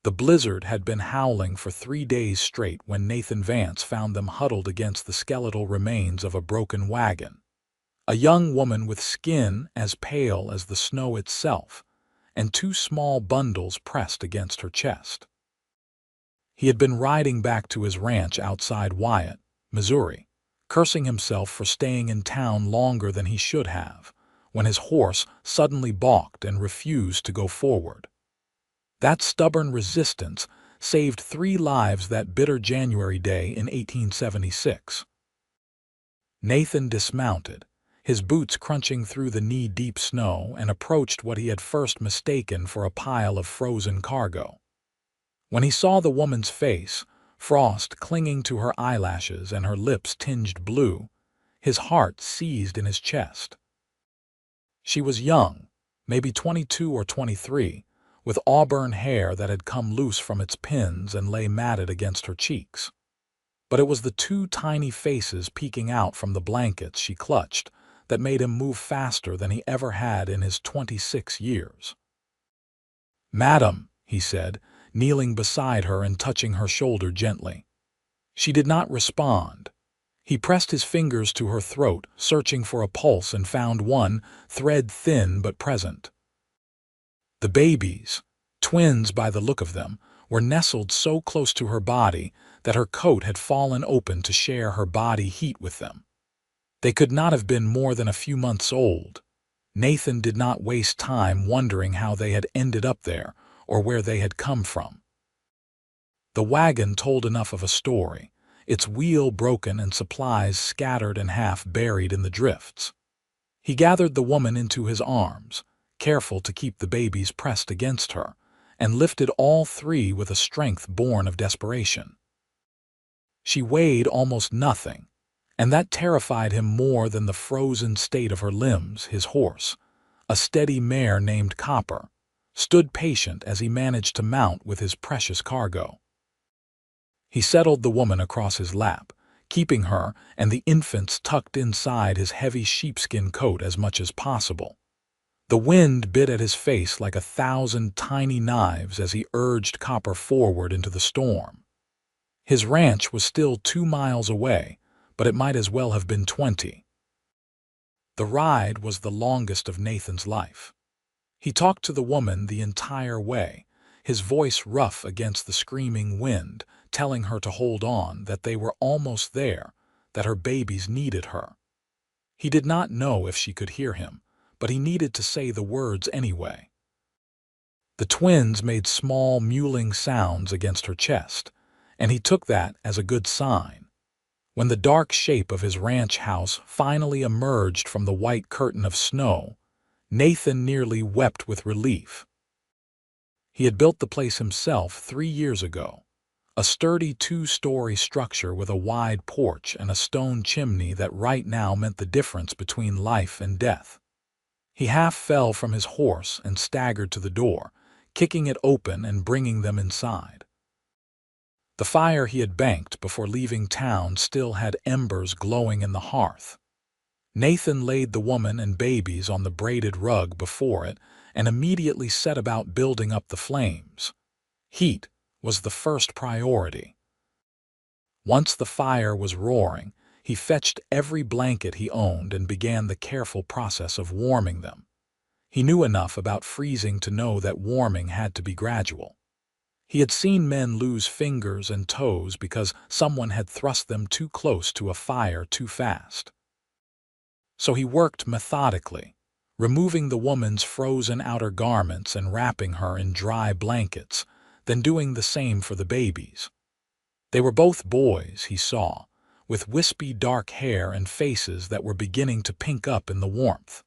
The blizzard had been howling for 3 days straight when Nathan Vance found them huddled against the skeletal remains of a broken wagon. A young woman with skin as pale as the snow itself, and 2 small bundles pressed against her chest. He had been riding back to his ranch outside Wyatt, Missouri, cursing himself for staying in town longer than he should have, when his horse suddenly balked and refused to go forward. That stubborn resistance saved 3 lives that bitter January day in 1876. Nathan dismounted, his boots crunching through the knee-deep snow, and approached what he had first mistaken for a pile of frozen cargo. When he saw the woman's face, frost clinging to her eyelashes and her lips tinged blue, his heart seized in his chest. She was young, maybe 22 or 23, with auburn hair that had come loose from its pins and lay matted against her cheeks. But it was the 2 tiny faces peeking out from the blankets she clutched that made him move faster than he ever had in his 26 years. "Madam," he said, kneeling beside her and touching her shoulder gently. She did not respond. He pressed his fingers to her throat, searching for a pulse, and found one, thread thin but present. The babies, twins by the look of them, were nestled so close to her body that her coat had fallen open to share her body heat with them. They could not have been more than a few months old. Nathan did not waste time wondering how they had ended up there or where they had come from. The wagon told enough of a story, its wheel broken and supplies scattered and half buried in the drifts. He gathered the woman into his arms, careful to keep the babies pressed against her, and lifted all 3 with a strength born of desperation. She weighed almost nothing, and that terrified him more than the frozen state of her limbs. His horse, a steady mare named Copper, stood patient as he managed to mount with his precious cargo. He settled the woman across his lap, keeping her and the infants tucked inside his heavy sheepskin coat as much as possible. The wind bit at his face like 1,000 tiny knives as he urged Copper forward into the storm. His ranch was still 2 miles away, but it might as well have been 20. The ride was the longest of Nathan's life. He talked to the woman the entire way, his voice rough against the screaming wind, telling her to hold on, that they were almost there, that her babies needed her. He did not know if she could hear him, but he needed to say the words anyway. The twins made small mewling sounds against her chest, and he took that as a good sign. When the dark shape of his ranch house finally emerged from the white curtain of snow, Nathan nearly wept with relief. He had built the place himself 3 years ago, a sturdy 2-story structure with a wide porch and a stone chimney that right now meant the difference between life and death. He half fell from his horse and staggered to the door, kicking it open and bringing them inside. The fire he had banked before leaving town still had embers glowing in the hearth. Nathan laid the woman and babies on the braided rug before it and immediately set about building up the flames. Heat was the first priority. Once the fire was roaring, he fetched every blanket he owned and began the careful process of warming them. He knew enough about freezing to know that warming had to be gradual. He had seen men lose fingers and toes because someone had thrust them too close to a fire too fast. So he worked methodically, removing the woman's frozen outer garments and wrapping her in dry blankets, then doing the same for the babies. They were both boys, he saw, with wispy dark hair and faces that were beginning to pink up in the warmth.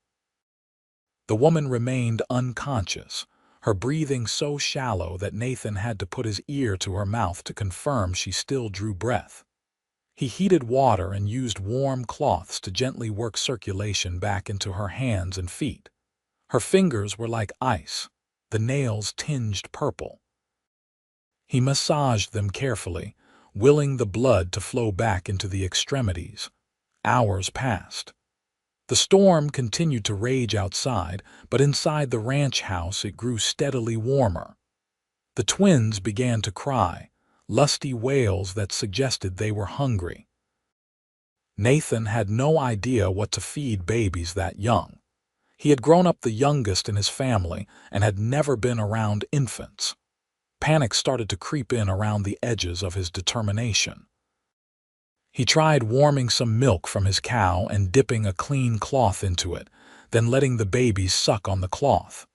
The woman remained unconscious, her breathing so shallow that Nathan had to put his ear to her mouth to confirm she still drew breath. He heated water and used warm cloths to gently work circulation back into her hands and feet. Her fingers were like ice, the nails tinged purple. He massaged them carefully, willing the blood to flow back into the extremities. Hours passed. The storm continued to rage outside, but inside the ranch house it grew steadily warmer. The twins began to cry, lusty wails that suggested they were hungry. Nathan had no idea what to feed babies that young. He had grown up the youngest in his family and had never been around infants. Panic started to creep in around the edges of his determination. He tried warming some milk from his cow and dipping a clean cloth into it, then letting the babies suck on the cloth.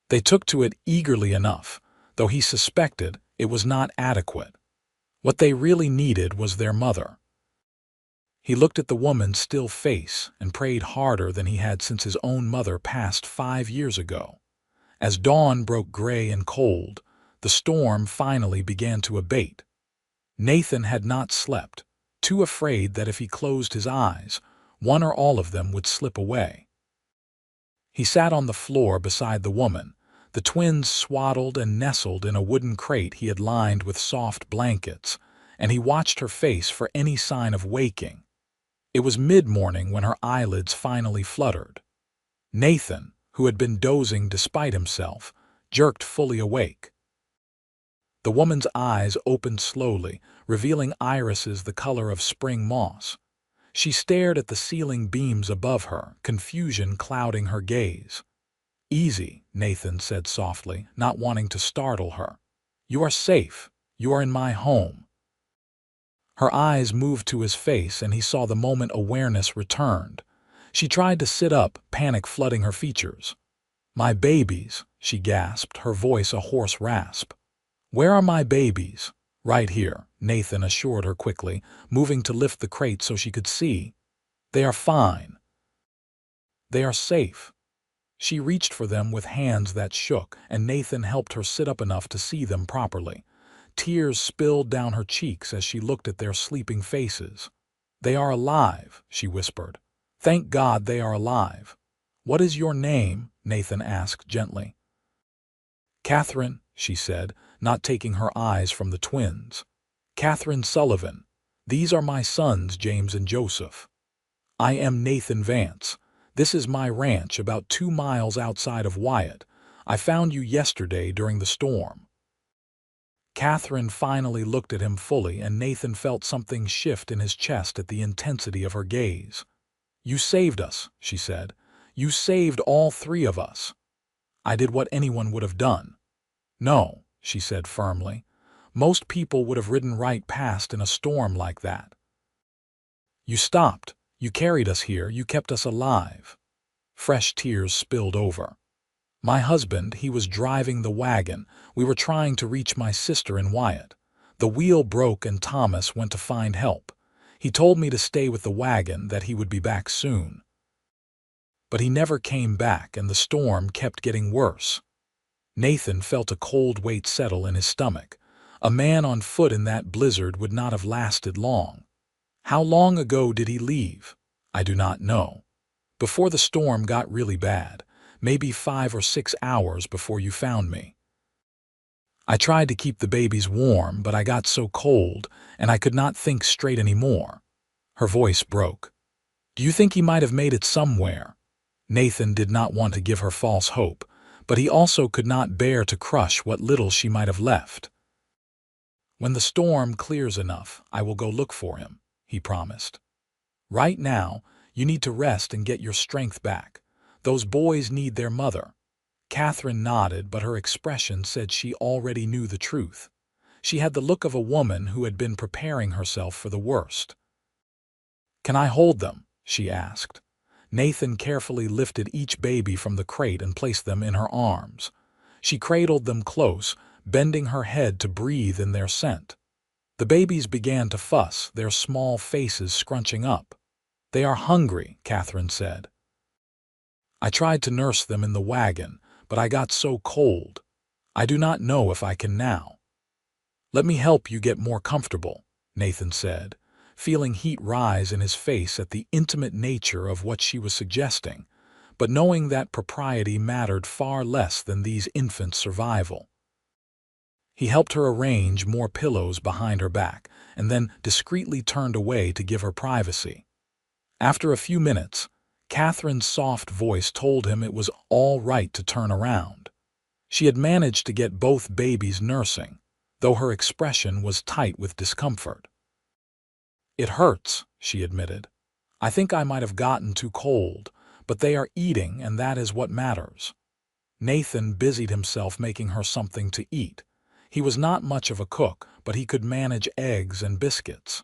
They took to it eagerly enough, though he suspected it was not adequate. What they really needed was their mother. He looked at the woman's still face and prayed harder than he had since his own mother passed 5 years ago. As dawn broke gray and cold, the storm finally began to abate. Nathan had not slept, too afraid that if he closed his eyes, one or all of them would slip away. He sat on the floor beside the woman, the twins swaddled and nestled in a wooden crate he had lined with soft blankets, and he watched her face for any sign of waking. It was mid-morning when her eyelids finally fluttered. Nathan, who had been dozing despite himself, jerked fully awake. The woman's eyes opened slowly, revealing irises the color of spring moss. She stared at the ceiling beams above her, confusion clouding her gaze. "Easy," Nathan said softly, not wanting to startle her. "You are safe. You are in my home." Her eyes moved to his face, and he saw the moment awareness returned. She tried to sit up, panic flooding her features. "My babies," she gasped, her voice a hoarse rasp. "Where are my babies?" "Right here," Nathan assured her quickly, moving to lift the crate so she could see. "They are fine. They are safe." She reached for them with hands that shook, and Nathan helped her sit up enough to see them properly. Tears spilled down her cheeks as she looked at their sleeping faces. "They are alive," she whispered. "Thank God they are alive." "What is your name?" Nathan asked gently. "Catherine," she said, not taking her eyes from the twins. "Catherine Sullivan. These are my sons, James and Joseph. I am Nathan Vance. This is my ranch about 2 miles outside of Wyatt. I found you yesterday during the storm." Catherine finally looked at him fully, and Nathan felt something shift in his chest at the intensity of her gaze. "You saved us," she said. "You saved all 3 of us." "I did what anyone would have done." "No," she said firmly. "Most people would have ridden right past in a storm like that. You stopped. You carried us here. You kept us alive." Fresh tears spilled over. "My husband, he was driving the wagon. We were trying to reach my sister in Wyatt. The wheel broke and Thomas went to find help. He told me to stay with the wagon, that he would be back soon. But he never came back, and the storm kept getting worse." Nathan felt a cold weight settle in his stomach. A man on foot in that blizzard would not have lasted long. "How long ago did he leave?" "I do not know. Before the storm got really bad. Maybe 5 or 6 hours before you found me. I tried to keep the babies warm, but I got so cold, and I could not think straight anymore." Her voice broke. "Do you think he might have made it somewhere?" Nathan did not want to give her false hope, but he also could not bear to crush what little she might have left. "When the storm clears enough, I will go look for him," he promised. "Right now, you need to rest and get your strength back. Those boys need their mother." Catherine nodded, but her expression said she already knew the truth. She had the look of a woman who had been preparing herself for the worst. "Can I hold them?" she asked. Nathan carefully lifted each baby from the crate and placed them in her arms. She cradled them close, bending her head to breathe in their scent. The babies began to fuss, their small faces scrunching up. "They are hungry," Catherine said. "I tried to nurse them in the wagon, but I got so cold. I do not know if I can now." "Let me help you get more comfortable," Nathan said, feeling heat rise in his face at the intimate nature of what she was suggesting, but knowing that propriety mattered far less than these infants' survival. He helped her arrange more pillows behind her back, and then discreetly turned away to give her privacy. After a few minutes, Catherine's soft voice told him it was all right to turn around. She had managed to get both babies nursing, though her expression was tight with discomfort. "It hurts," she admitted. "I think I might have gotten too cold, but they are eating and that is what matters." Nathan busied himself making her something to eat. He was not much of a cook, but he could manage eggs and biscuits.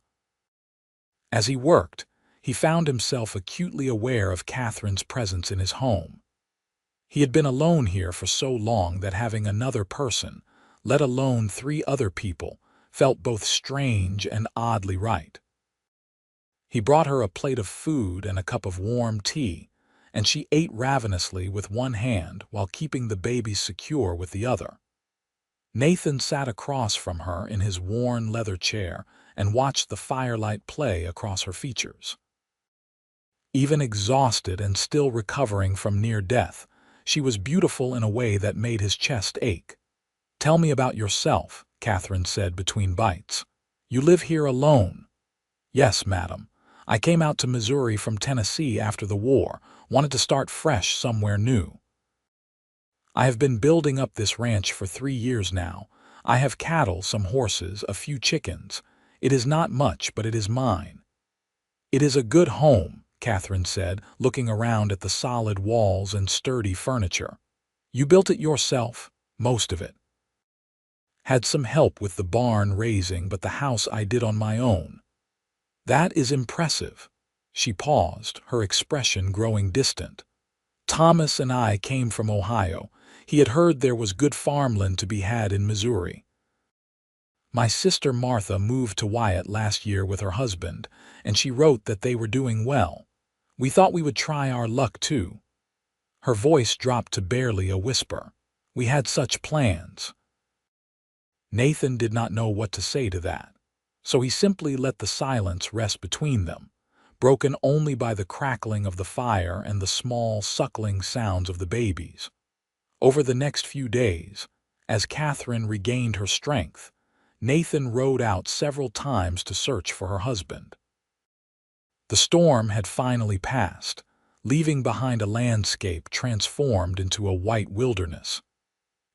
As he worked, he found himself acutely aware of Catherine's presence in his home. He had been alone here for so long that having another person, let alone 3 other people, felt both strange and oddly right. He brought her a plate of food and a cup of warm tea, and she ate ravenously with one hand while keeping the babies secure with the other. Nathan sat across from her in his worn leather chair and watched the firelight play across her features. Even exhausted and still recovering from near death, she was beautiful in a way that made his chest ache. "Tell me about yourself," Catherine said between bites. "You live here alone?" "Yes, madam. I came out to Missouri from Tennessee after the war, wanted to start fresh somewhere new. I have been building up this ranch for 3 years now. I have cattle, some horses, a few chickens. It is not much, but it is mine." "It is a good home," Catherine said, looking around at the solid walls and sturdy furniture. "You built it yourself?" "Most of it. Had some help with the barn raising, but the house I did on my own." "That is impressive." She paused, her expression growing distant. "Thomas and I came from Ohio. He had heard there was good farmland to be had in Missouri. My sister Martha moved to Wyatt last year with her husband, and she wrote that they were doing well. We thought we would try our luck too." Her voice dropped to barely a whisper. "We had such plans." Nathan did not know what to say to that, so he simply let the silence rest between them, broken only by the crackling of the fire and the small, suckling sounds of the babies. Over the next few days, as Catherine regained her strength, Nathan rode out several times to search for her husband. The storm had finally passed, leaving behind a landscape transformed into a white wilderness.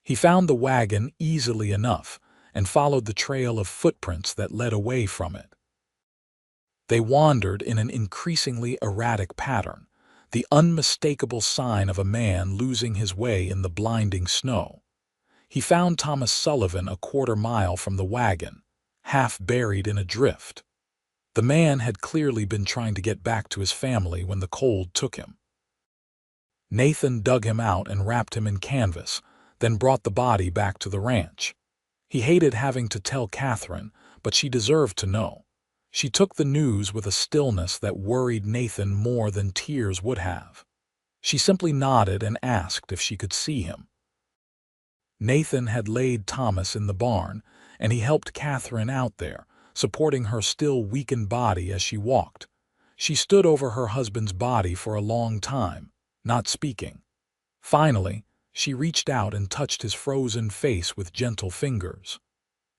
He found the wagon easily enough and followed the trail of footprints that led away from it. They wandered in an increasingly erratic pattern, the unmistakable sign of a man losing his way in the blinding snow. He found Thomas Sullivan a quarter-mile from the wagon, half buried in a drift. The man had clearly been trying to get back to his family when the cold took him. Nathan dug him out and wrapped him in canvas, then brought the body back to the ranch. He hated having to tell Catherine, but she deserved to know. She took the news with a stillness that worried Nathan more than tears would have. She simply nodded and asked if she could see him. Nathan had laid Thomas in the barn, and he helped Catherine out there, supporting her still weakened body as she walked. She stood over her husband's body for a long time, not speaking. Finally, she reached out and touched his frozen face with gentle fingers.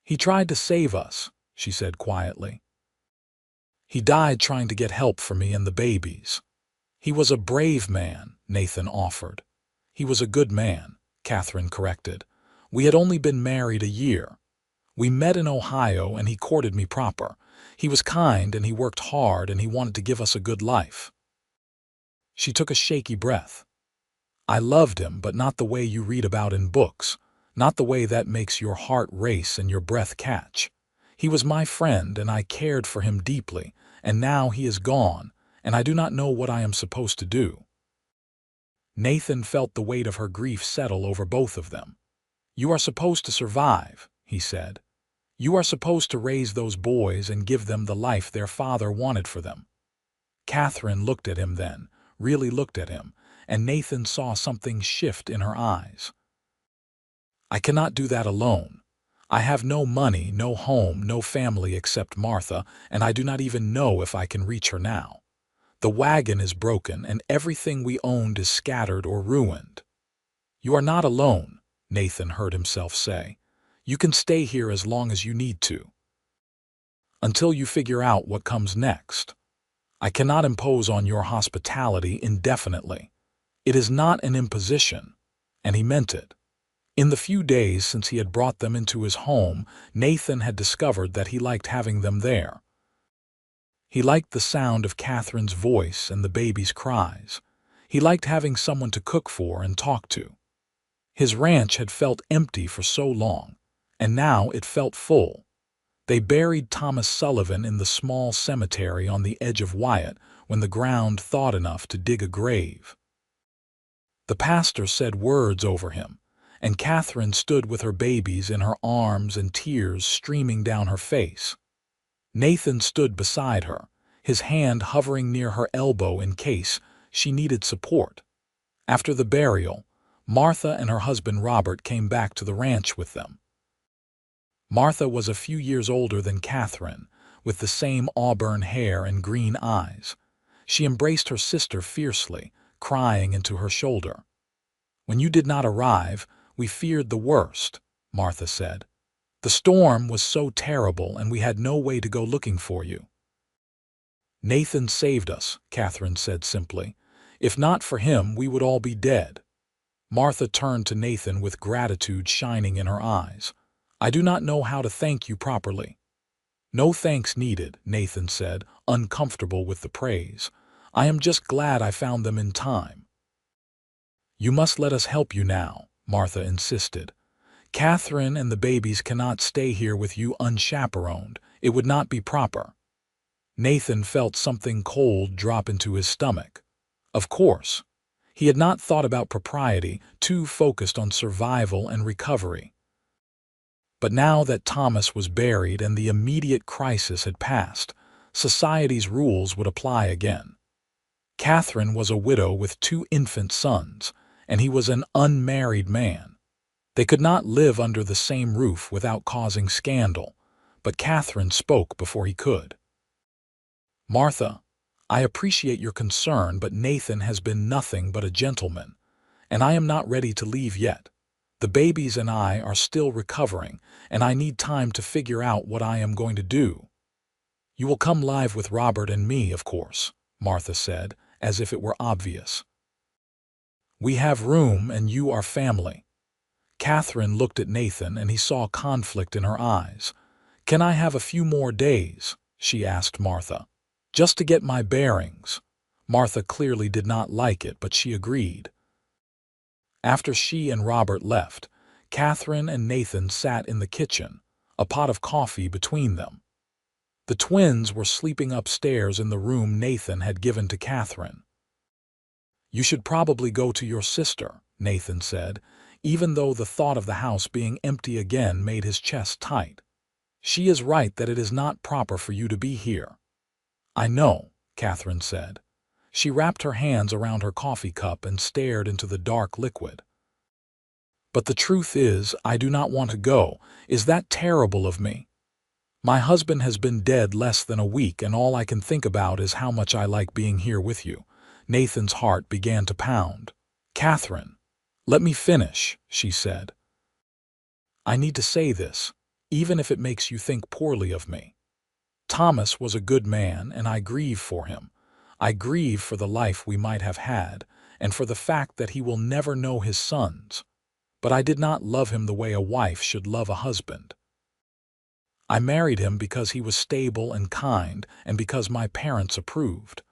"He tried to save us," she said quietly. "He died trying to get help for me and the babies." "He was a brave man," Nathan offered. "He was a good man," Catherine corrected. "We had only been married a year. We met in Ohio and he courted me proper. He was kind and he worked hard and he wanted to give us a good life." She took a shaky breath. "I loved him, but not the way you read about in books, not the way that makes your heart race and your breath catch. He was my friend and I cared for him deeply, and now he is gone, and I do not know what I am supposed to do." Nathan felt the weight of her grief settle over both of them. "You are supposed to survive," he said. "You are supposed to raise those boys and give them the life their father wanted for them." Catherine looked at him then, really looked at him, and Nathan saw something shift in her eyes. "I cannot do that alone. I have no money, no home, no family except Martha, and I do not even know if I can reach her now. The wagon is broken and everything we owned is scattered or ruined." "You are not alone," Nathan heard himself say. "You can stay here as long as you need to, until you figure out what comes next. I cannot impose on your hospitality indefinitely. It is not an imposition," and he meant it. In the few days since he had brought them into his home, Nathan had discovered that he liked having them there. He liked the sound of Catherine's voice and the baby's cries. He liked having someone to cook for and talk to. His ranch had felt empty for so long, and now it felt full. They buried Thomas Sullivan in the small cemetery on the edge of Wyatt when the ground thawed enough to dig a grave. The pastor said words over him, and Catherine stood with her babies in her arms and tears streaming down her face. Nathan stood beside her, his hand hovering near her elbow in case she needed support. After the burial, Martha and her husband Robert came back to the ranch with them. Martha was a few years older than Catherine, with the same auburn hair and green eyes. She embraced her sister fiercely, crying into her shoulder. "When you did not arrive, we feared the worst," Martha said. "The storm was so terrible and we had no way to go looking for you." "Nathan saved us," Catherine said simply. "If not for him, we would all be dead." Martha turned to Nathan with gratitude shining in her eyes. "I do not know how to thank you properly." "No thanks needed," Nathan said, uncomfortable with the praise. "I am just glad I found them in time." "You must let us help you now," Martha insisted. "Catherine and the babies cannot stay here with you unchaperoned. It would not be proper." Nathan felt something cold drop into his stomach. Of course. He had not thought about propriety, too focused on survival and recovery. But now that Thomas was buried and the immediate crisis had passed, society's rules would apply again. Catherine was a widow with 2 infant sons, and he was an unmarried man. They could not live under the same roof without causing scandal, but Catherine spoke before he could. "Martha, I appreciate your concern, but Nathan has been nothing but a gentleman, and I am not ready to leave yet. The babies and I are still recovering, and I need time to figure out what I am going to do." "You will come live with Robert and me, of course," Martha said, as if it were obvious. "We have room, and you are family." Catherine looked at Nathan, and he saw conflict in her eyes. "Can I have a few more days?" she asked Martha. "Just to get my bearings." Martha clearly did not like it, but she agreed. After she and Robert left, Catherine and Nathan sat in the kitchen, a pot of coffee between them. The twins were sleeping upstairs in the room Nathan had given to Catherine. "You should probably go to your sister," Nathan said, even though the thought of the house being empty again made his chest tight. "She is right that it is not proper for you to be here." "I know," Catherine said. She wrapped her hands around her coffee cup and stared into the dark liquid. "But the truth is, I do not want to go. Is that terrible of me? My husband has been dead less than a week, and all I can think about is how much I like being here with you." Nathan's heart began to pound. "Catherine, let me finish," she said. "I need to say this, even if it makes you think poorly of me. Thomas was a good man, and I grieve for him. I grieve for the life we might have had, and for the fact that he will never know his sons. But I did not love him the way a wife should love a husband. I married him because he was stable and kind, and because my parents approved.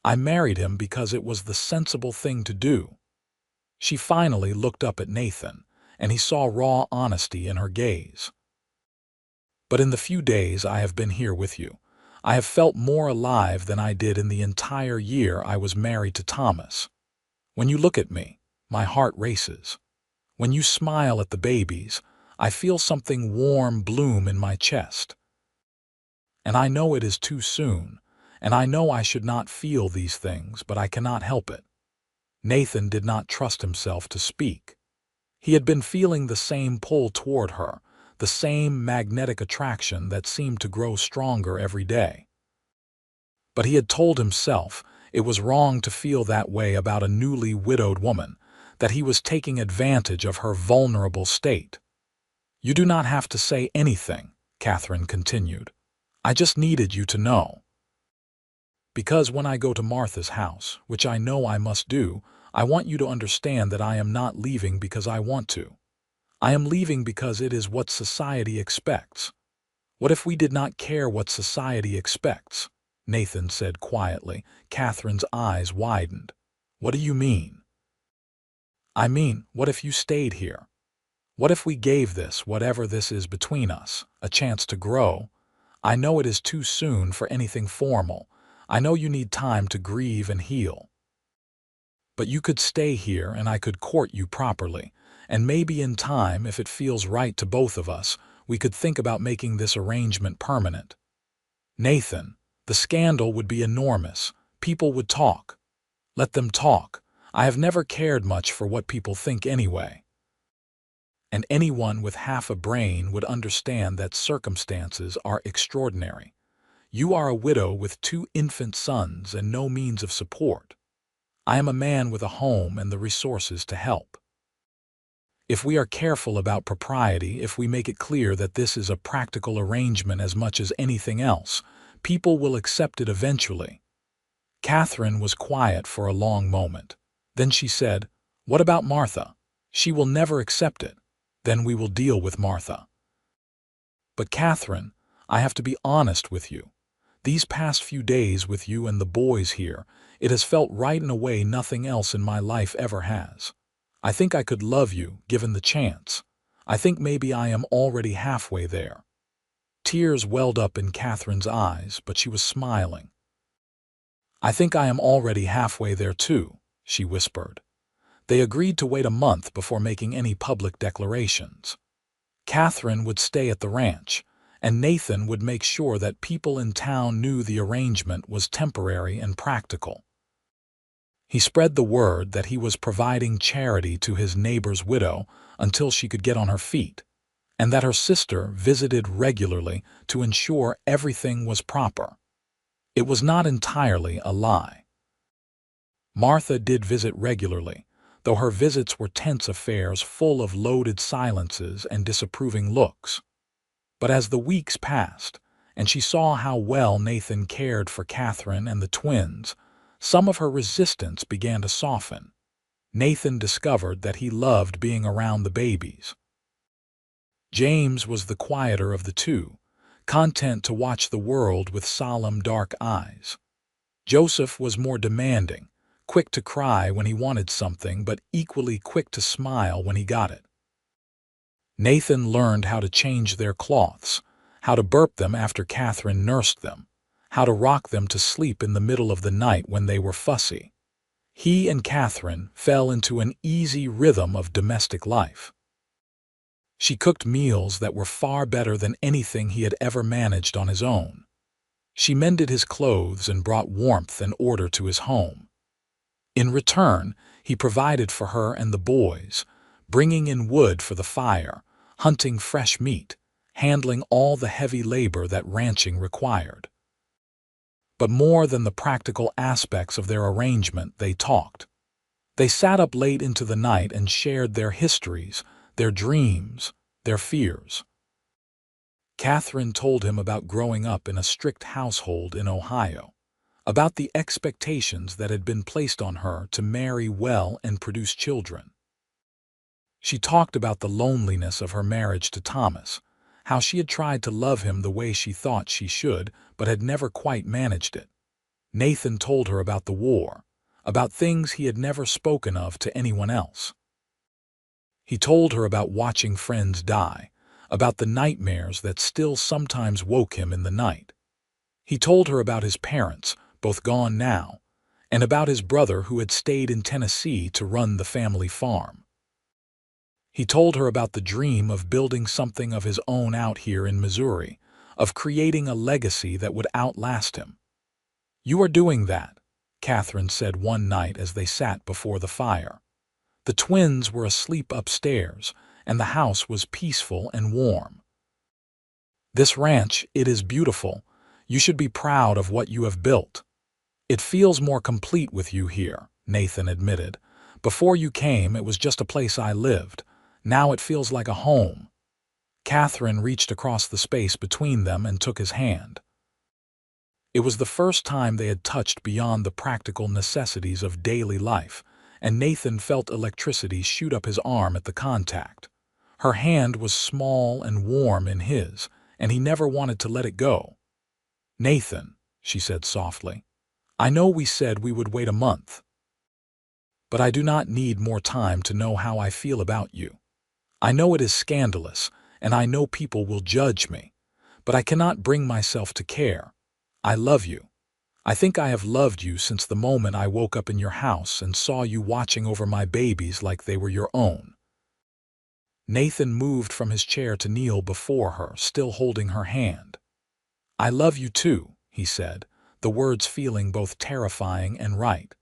I married him because it was the sensible thing to do." She finally looked up at Nathan, and he saw raw honesty in her gaze. "But in the few days I have been here with you, I have felt more alive than I did in the entire year I was married to Thomas. When you look at me, my heart races. When you smile at the babies, I feel something warm bloom in my chest. And I know it is too soon, and I know I should not feel these things, but I cannot help it." Nathan did not trust himself to speak. He had been feeling the same pull toward her, the same magnetic attraction that seemed to grow stronger every day. But he had told himself it was wrong to feel that way about a newly widowed woman, that he was taking advantage of her vulnerable state. "You do not have to say anything," Catherine continued. "I just needed you to know. Because when I go to Martha's house, which I know I must do, I want you to understand that I am not leaving because I want to. I am leaving because it is what society expects. What if we did not care what society expects? Nathan said quietly. Catherine's eyes widened. What do you mean? I mean, what if you stayed here? What if we gave this, whatever this is between us, a chance to grow? I know it is too soon for anything formal. I know you need time to grieve and heal. But you could stay here and I could court you properly. And maybe in time, if it feels right to both of us, we could think about making this arrangement permanent. Nathan, the scandal would be enormous. People would talk. Let them talk. I have never cared much for what people think anyway. And anyone with half a brain would understand that circumstances are extraordinary. You are a widow with 2 infant sons and no means of support. I am a man with a home and the resources to help. If we are careful about propriety, if we make it clear that this is a practical arrangement as much as anything else, people will accept it eventually. Catherine was quiet for a long moment. Then she said, "What about Martha? She will never accept it. Then we will deal with Martha." But Catherine, I have to be honest with you. These past few days with you and the boys here, it has felt right in a way nothing else in my life ever has. I think I could love you, given the chance. I think maybe I am already halfway there. Tears welled up in Catherine's eyes, but she was smiling. I think I am already halfway there too, she whispered. They agreed to wait a month before making any public declarations. Catherine would stay at the ranch, and Nathan would make sure that people in town knew the arrangement was temporary and practical. He spread the word that he was providing charity to his neighbor's widow until she could get on her feet, and that her sister visited regularly to ensure everything was proper. It was not entirely a lie. Martha did visit regularly, though her visits were tense affairs full of loaded silences and disapproving looks. But as the weeks passed, and she saw how well Nathan cared for Catherine and the twins, some of her resistance began to soften. Nathan discovered that he loved being around the babies. James was the quieter of the two, content to watch the world with solemn, dark eyes. Joseph was more demanding, quick to cry when he wanted something, but equally quick to smile when he got it. Nathan learned how to change their cloths, how to burp them after Catherine nursed them, how to rock them to sleep in the middle of the night when they were fussy. He and Catherine fell into an easy rhythm of domestic life. She cooked meals that were far better than anything he had ever managed on his own. She mended his clothes and brought warmth and order to his home. In return, he provided for her and the boys, bringing in wood for the fire, hunting fresh meat, handling all the heavy labor that ranching required. But more than the practical aspects of their arrangement, they talked. They sat up late into the night and shared their histories, their dreams, their fears. Catherine told him about growing up in a strict household in Ohio, about the expectations that had been placed on her to marry well and produce children. She talked about the loneliness of her marriage to Thomas, how she had tried to love him the way she thought she should, but had never quite managed it. Nathan told her about the war, about things he had never spoken of to anyone else. He told her about watching friends die, about the nightmares that still sometimes woke him in the night. He told her about his parents, both gone now, and about his brother who had stayed in Tennessee to run the family farm. He told her about the dream of building something of his own out here in Missouri, of creating a legacy that would outlast him. "You are doing that," Catherine said one night as they sat before the fire. The twins were asleep upstairs, and the house was peaceful and warm. "This ranch, it is beautiful. You should be proud of what you have built." "It feels more complete with you here," Nathan admitted. "Before you came, it was just a place I lived. Now it feels like a home." Catherine reached across the space between them and took his hand. It was the first time they had touched beyond the practical necessities of daily life, and Nathan felt electricity shoot up his arm at the contact. Her hand was small and warm in his, and he never wanted to let it go. "Nathan," she said softly, "I know we said we would wait a month, but I do not need more time to know how I feel about you. I know it is scandalous, and I know people will judge me, but I cannot bring myself to care. I love you. I think I have loved you since the moment I woke up in your house and saw you watching over my babies like they were your own." Nathan moved from his chair to kneel before her, still holding her hand. "I love you too," he said, the words feeling both terrifying and right.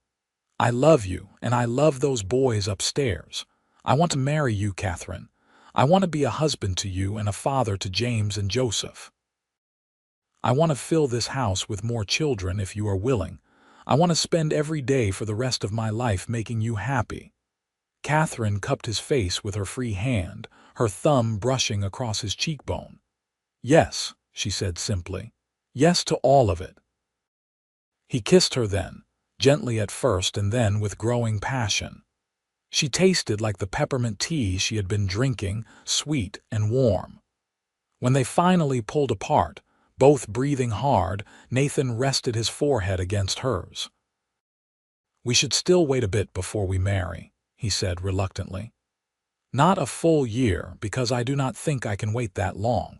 "I love you, and I love those boys upstairs. I want to marry you, Catherine. I want to be a husband to you and a father to James and Joseph. I want to fill this house with more children if you are willing. I want to spend every day for the rest of my life making you happy." Catherine cupped his face with her free hand, her thumb brushing across his cheekbone. "Yes," she said simply. "Yes to all of it." He kissed her then, gently at first and then with growing passion. She tasted like the peppermint tea she had been drinking, sweet and warm. When they finally pulled apart, both breathing hard, Nathan rested his forehead against hers. "We should still wait a bit before we marry," he said reluctantly. "Not a full year, because I do not think I can wait that long,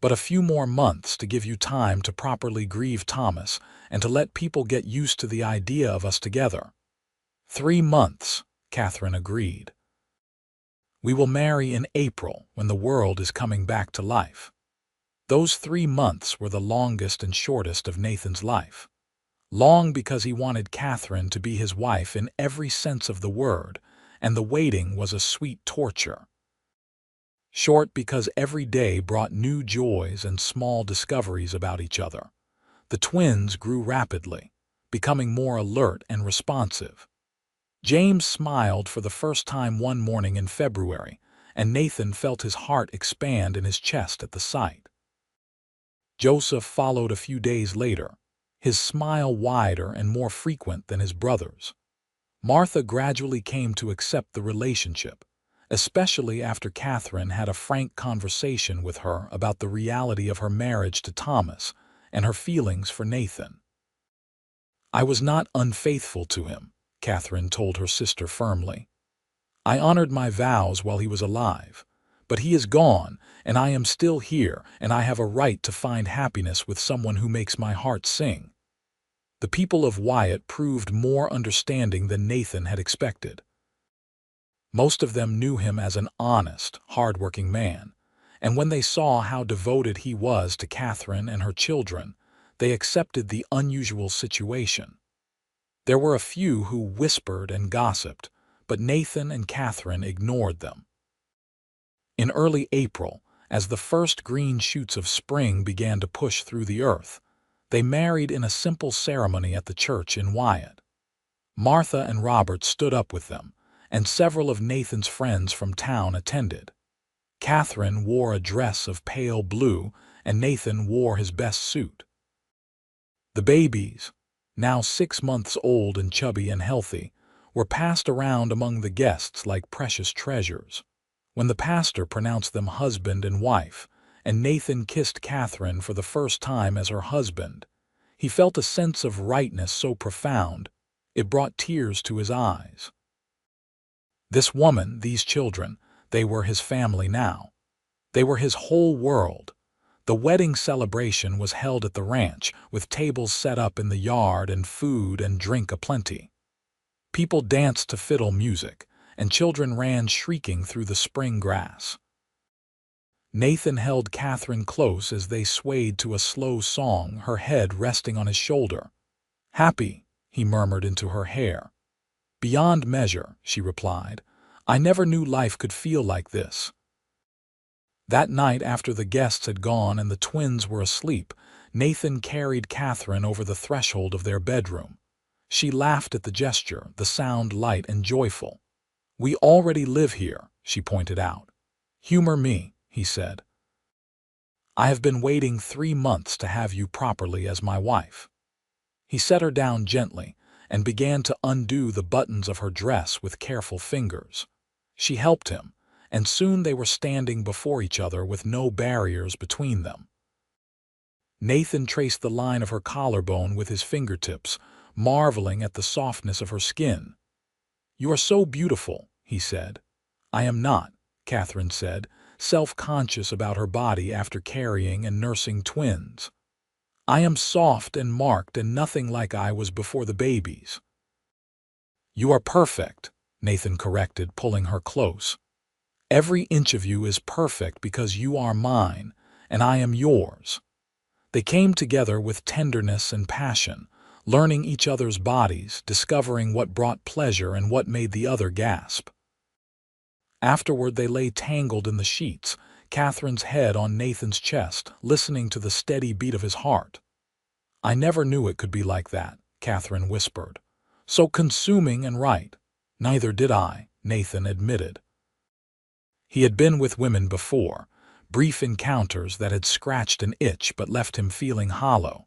but a few more months to give you time to properly grieve Thomas and to let people get used to the idea of us together." 3 months, Catherine agreed. "We will marry in April, when the world is coming back to life." Those 3 months were the longest and shortest of Nathan's life. Long because he wanted Catherine to be his wife in every sense of the word, and the waiting was a sweet torture. Short because every day brought new joys and small discoveries about each other. The twins grew rapidly, becoming more alert and responsive. James smiled for the first time one morning in February, and Nathan felt his heart expand in his chest at the sight. Joseph followed a few days later, his smile wider and more frequent than his brother's. Martha gradually came to accept the relationship, especially after Catherine had a frank conversation with her about the reality of her marriage to Thomas and her feelings for Nathan. "I was not unfaithful to him," Catherine told her sister firmly. "I honored my vows while he was alive, but he is gone, and I am still here, and I have a right to find happiness with someone who makes my heart sing." The people of Wyatt proved more understanding than Nathan had expected. Most of them knew him as an honest, hard-working man, and when they saw how devoted he was to Catherine and her children, they accepted the unusual situation. There were a few who whispered and gossiped, but Nathan and Catherine ignored them. In early April, as the first green shoots of spring began to push through the earth, they married in a simple ceremony at the church in Wyatt. Martha and Robert stood up with them, and several of Nathan's friends from town attended. Catherine wore a dress of pale blue, and Nathan wore his best suit. The babies, now 6 months old and chubby and healthy, were passed around among the guests like precious treasures. When the pastor pronounced them husband and wife, and Nathan kissed Catherine for the first time as her husband, he felt a sense of rightness so profound, it brought tears to his eyes. This woman, these children, they were his family now. They were his whole world. The wedding celebration was held at the ranch, with tables set up in the yard and food and drink aplenty. People danced to fiddle music, and children ran shrieking through the spring grass. Nathan held Catherine close as they swayed to a slow song, her head resting on his shoulder. "Happy," he murmured into her hair. "Beyond measure," she replied. "I never knew life could feel like this." That night, after the guests had gone and the twins were asleep, Nathan carried Catherine over the threshold of their bedroom. She laughed at the gesture, the sound light and joyful. "We already live here," she pointed out. "Humor me," he said. "I have been waiting 3 months to have you properly as my wife." He set her down gently and began to undo the buttons of her dress with careful fingers. She helped him, and soon they were standing before each other with no barriers between them. Nathan traced the line of her collarbone with his fingertips, marveling at the softness of her skin. "You are so beautiful," he said. "I am not," Catherine said, self-conscious about her body after carrying and nursing twins. "I am soft and marked and nothing like I was before the babies." "You are perfect," Nathan corrected, pulling her close. "Every inch of you is perfect because you are mine, and I am yours." They came together with tenderness and passion, learning each other's bodies, discovering what brought pleasure and what made the other gasp. Afterward they lay tangled in the sheets, Catherine's head on Nathan's chest, listening to the steady beat of his heart. "I never knew it could be like that," Catherine whispered. "So consuming and right." "Neither did I," Nathan admitted. He had been with women before, brief encounters that had scratched an itch but left him feeling hollow.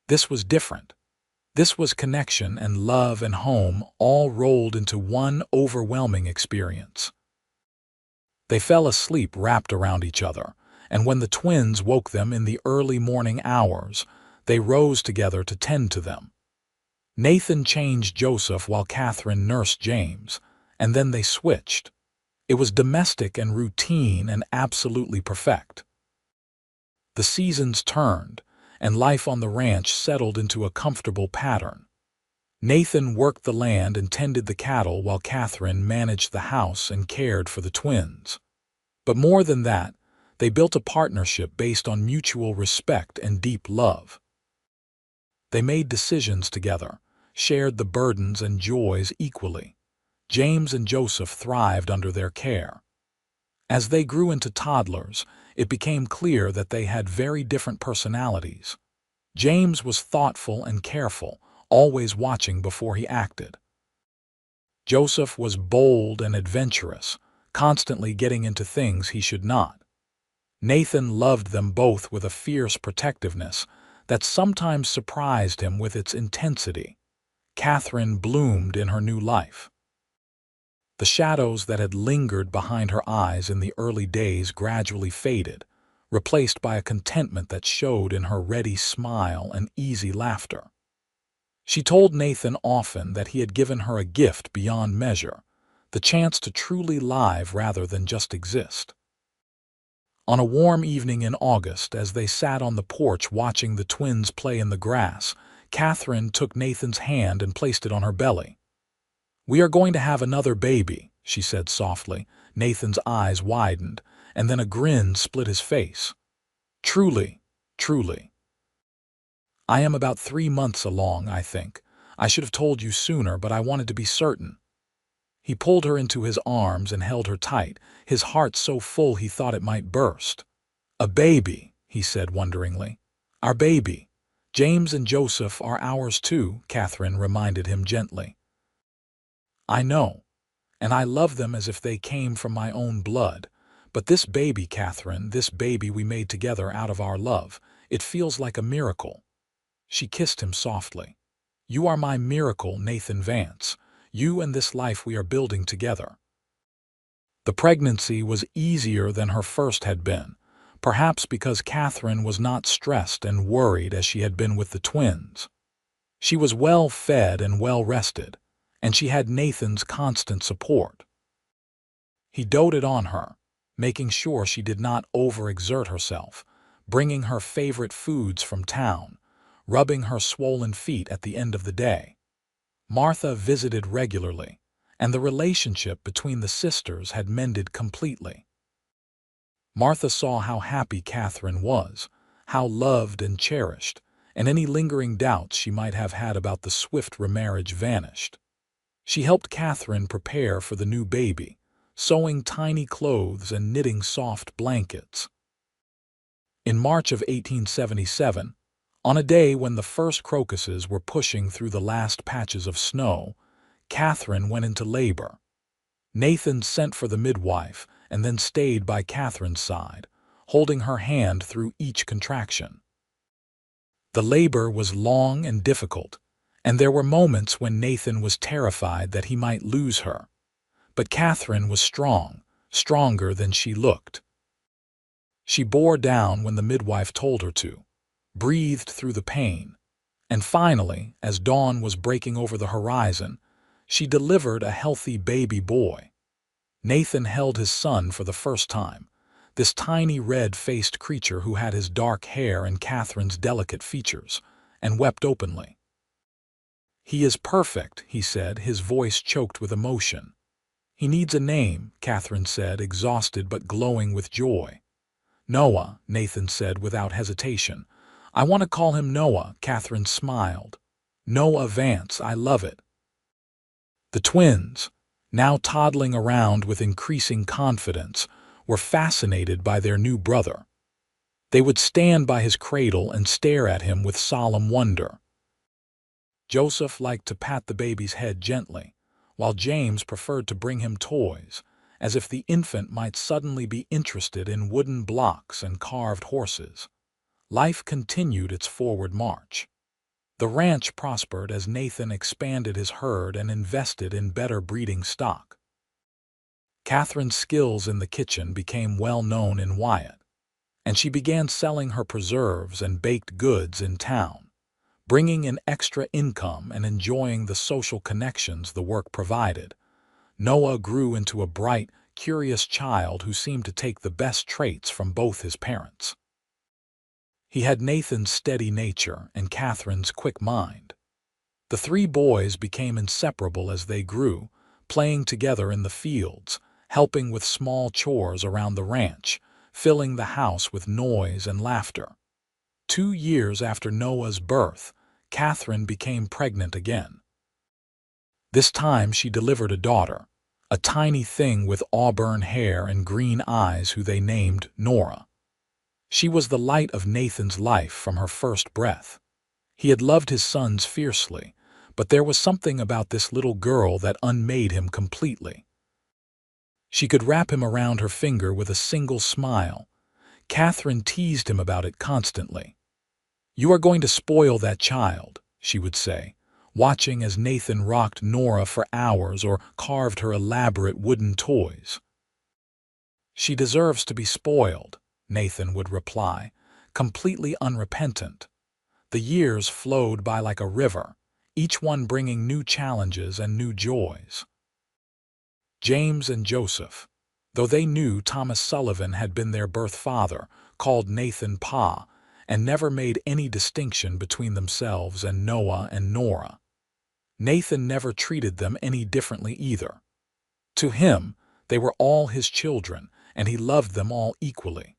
This was different. This was connection and love and home all rolled into one overwhelming experience. They fell asleep wrapped around each other, and when the twins woke them in the early morning hours, they rose together to tend to them. Nathan changed Joseph while Catherine nursed James, and then they switched. It was domestic and routine and absolutely perfect. The seasons turned, and life on the ranch settled into a comfortable pattern. Nathan worked the land and tended the cattle while Catherine managed the house and cared for the twins. But more than that, they built a partnership based on mutual respect and deep love. They made decisions together, shared the burdens and joys equally. James and Joseph thrived under their care. As they grew into toddlers, it became clear that they had very different personalities. James was thoughtful and careful, always watching before he acted. Joseph was bold and adventurous, constantly getting into things he should not. Nathan loved them both with a fierce protectiveness that sometimes surprised him with its intensity. Catherine bloomed in her new life. The shadows that had lingered behind her eyes in the early days gradually faded, replaced by a contentment that showed in her ready smile and easy laughter. She told Nathan often that he had given her a gift beyond measure, the chance to truly live rather than just exist. On a warm evening in August, as they sat on the porch watching the twins play in the grass, Catherine took Nathan's hand and placed it on her belly. "We are going to have another baby," she said softly. Nathan's eyes widened, and then a grin split his face. "Truly, truly. I am about 3 months along, I think. I should have told you sooner, but I wanted to be certain." He pulled her into his arms and held her tight, his heart so full he thought it might burst. "A baby," he said wonderingly. "Our baby. James and Joseph are ours too," Catherine reminded him gently. "I know, and I love them as if they came from my own blood. But this baby, Catherine, this baby we made together out of our love, it feels like a miracle." She kissed him softly. "You are my miracle, Nathan Vance. You and this life we are building together." The pregnancy was easier than her first had been, perhaps because Catherine was not stressed and worried as she had been with the twins. She was well fed and well rested, and she had Nathan's constant support. He doted on her, making sure she did not overexert herself, bringing her favorite foods from town, rubbing her swollen feet at the end of the day. Martha visited regularly, and the relationship between the sisters had mended completely. Martha saw how happy Catherine was, how loved and cherished, and any lingering doubts she might have had about the swift remarriage vanished. She helped Catherine prepare for the new baby, sewing tiny clothes and knitting soft blankets. In March of 1877, on a day when the first crocuses were pushing through the last patches of snow, Catherine went into labor. Nathan sent for the midwife and then stayed by Catherine's side, holding her hand through each contraction. The labor was long and difficult, and there were moments when Nathan was terrified that he might lose her. But Catherine was strong, stronger than she looked. She bore down when the midwife told her to, breathed through the pain, and finally, as dawn was breaking over the horizon, she delivered a healthy baby boy. Nathan held his son for the first time, this tiny red-faced creature who had his dark hair and Catherine's delicate features, and wept openly. "He is perfect," he said, his voice choked with emotion. "He needs a name," Catherine said, exhausted but glowing with joy. "Noah," Nathan said without hesitation. "I want to call him Noah," Catherine smiled. "Noah Vance, I love it." The twins, now toddling around with increasing confidence, were fascinated by their new brother. They would stand by his cradle and stare at him with solemn wonder. Joseph liked to pat the baby's head gently, while James preferred to bring him toys, as if the infant might suddenly be interested in wooden blocks and carved horses. Life continued its forward march. The ranch prospered as Nathan expanded his herd and invested in better breeding stock. Catherine's skills in the kitchen became well known in Wyatt, and she began selling her preserves and baked goods in town, bringing in extra income and enjoying the social connections the work provided. Noah grew into a bright, curious child who seemed to take the best traits from both his parents. He had Nathan's steady nature and Catherine's quick mind. The three boys became inseparable as they grew, playing together in the fields, helping with small chores around the ranch, filling the house with noise and laughter. 2 years after Noah's birth, Catherine became pregnant again. This time she delivered a daughter, a tiny thing with auburn hair and green eyes who they named Nora. She was the light of Nathan's life from her first breath. He had loved his sons fiercely, but there was something about this little girl that unmade him completely. She could wrap him around her finger with a single smile. Catherine teased him about it constantly. "You are going to spoil that child," she would say, watching as Nathan rocked Nora for hours or carved her elaborate wooden toys. "She deserves to be spoiled," Nathan would reply, completely unrepentant. The years flowed by like a river, each one bringing new challenges and new joys. James and Joseph, though they knew Thomas Sullivan had been their birth father, called Nathan Pa, and never made any distinction between themselves and Noah and Nora. Nathan never treated them any differently either. To him, they were all his children, and he loved them all equally.